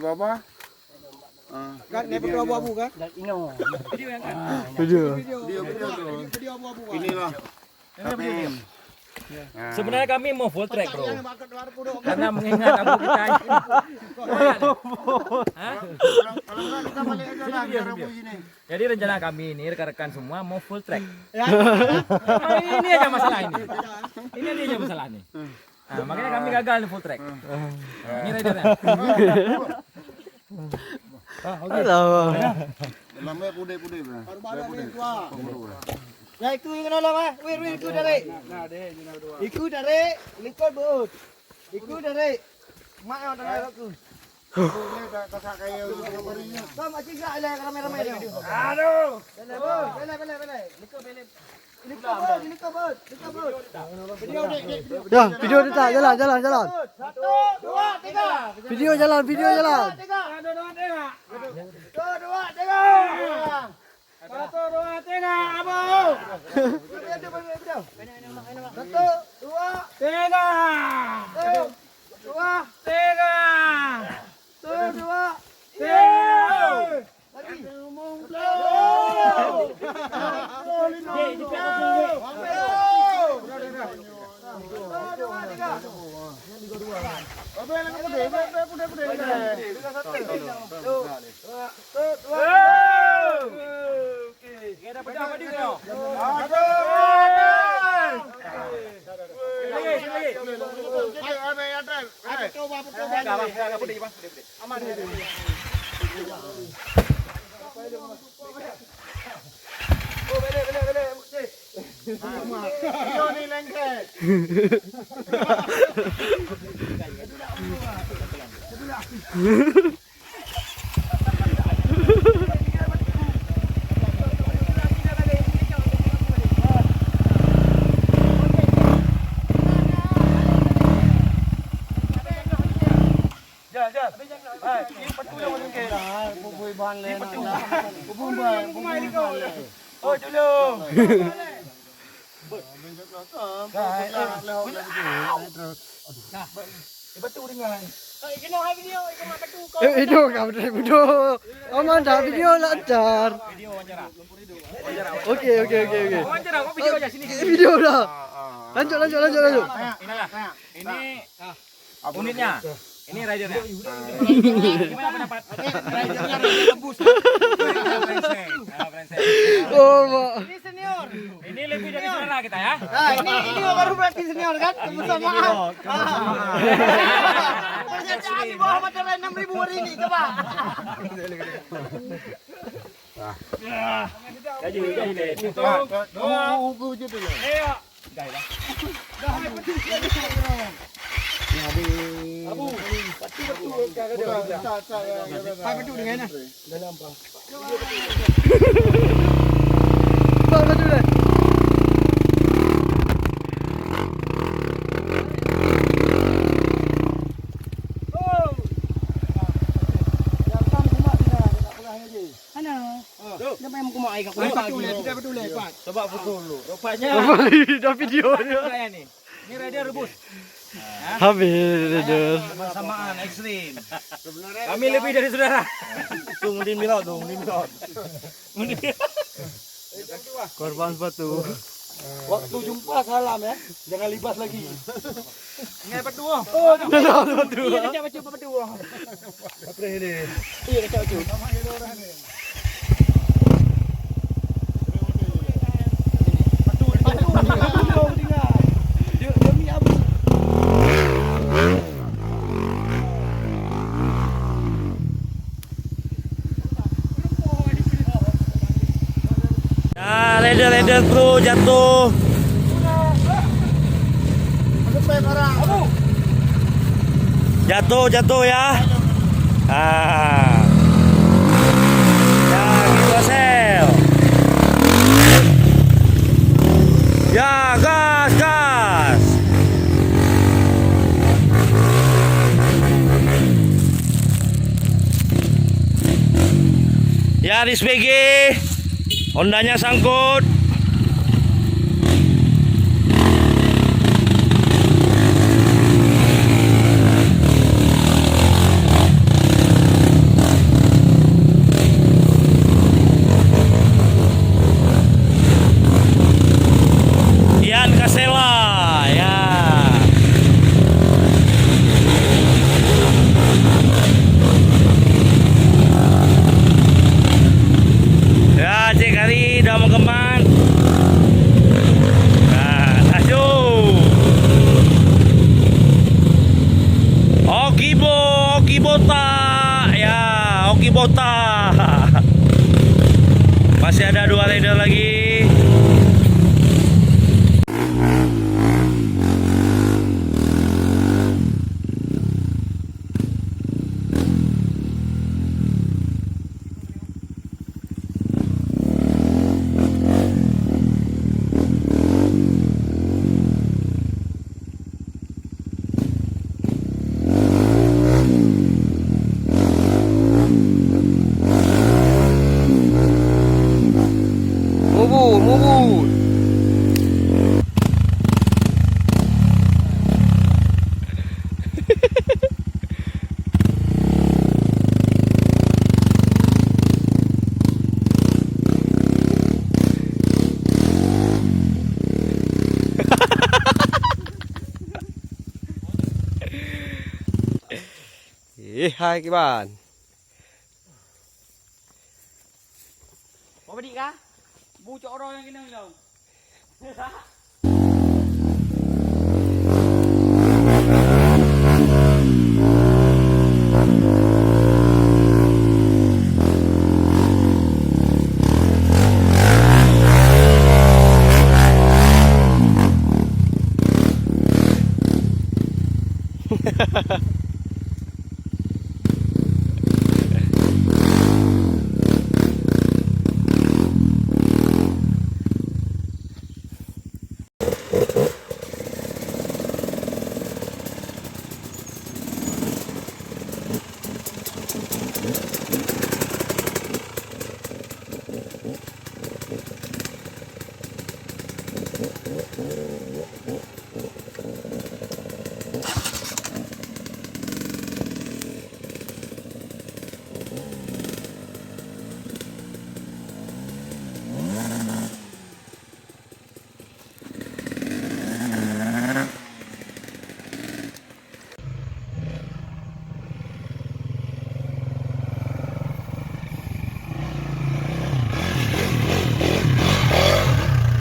Bawah. Kan naik berdua abu-abu kan? Video yang kan? Video abu-abu. Inilah. KPM. Sebenarnya kami mau full track bro, karena mengingat abu kita. Kalau enggak kita balik aja lah biar abu sini. Jadi rencana kami ini rekan-rekan semua mau full track. Ini aja masalah ini. Ini aja masalah nih. Nah, makanya kami gagal nih full track. Ini ridernya. Lambat pudai-pudai bro. Baru-baru ni tua. Ya ikut yang kena lah, wir ikut dari. Ikut dari, likut bud. Ikut dari. Mak yang dari aku. Ini dah kakak kaya gambarnya. Kau macam gak ada ramai-ramai ni. Aduh. Belai. Likut bud. Video dek. Ya, video dah jalan. Satu, dua, tiga. Video jalan. Dua, tiga. Satu, dua, tiga. Abu. Satu, dua, tiga. Dua, tiga. Satu, dua, tiga. Lagi. Video ni lengket. Oh, julung. Batu dengan. Video video. Aman dah video lancar. Video wawancara. Okey. Wawancara kok video aja sini. Video dah. Lanjut. Inilah. Ini unitnya. Ini ridernya. Gimana pendapat? Ridernya tembus. Oh, Mak. Ini senior. Ini lebih dari saudara kita ya. Nah, ini baru berarti senior kan? Kebersamaan. Persenjataan di bawah materai 6.000 hari ini, coba. Jadi deh. Ugu je tu. Ayo. Gailah. Abu. Batu Hai batu dengan mana? Dalam bang. Bang baju dah. Kenapa yang kumak air kat betul lepas. Coba foto dulu. Rupanya Dah video dia. saya nih. Ini rider rebus. Habis dia. Samaan ekstrim. Kami lebih dari saudara. Mungkin milot. Korban sepatu. Waktu jumpa salam ya. Jangan libas lagi. Ingat berdua. Oh, Sepatu. iya kacau baju berdua. Apa ini? Iya kacau baju. Rider bro jatuh. Jatuh ya. Ya gitu sel. Ya gas. Ya di SPG Hondanya sangkut. Oki Bota. Masih ada 2 leader lagi. Mubur. Hai các bạn. Mau beli kah? Bu cok ro yang kena bilang.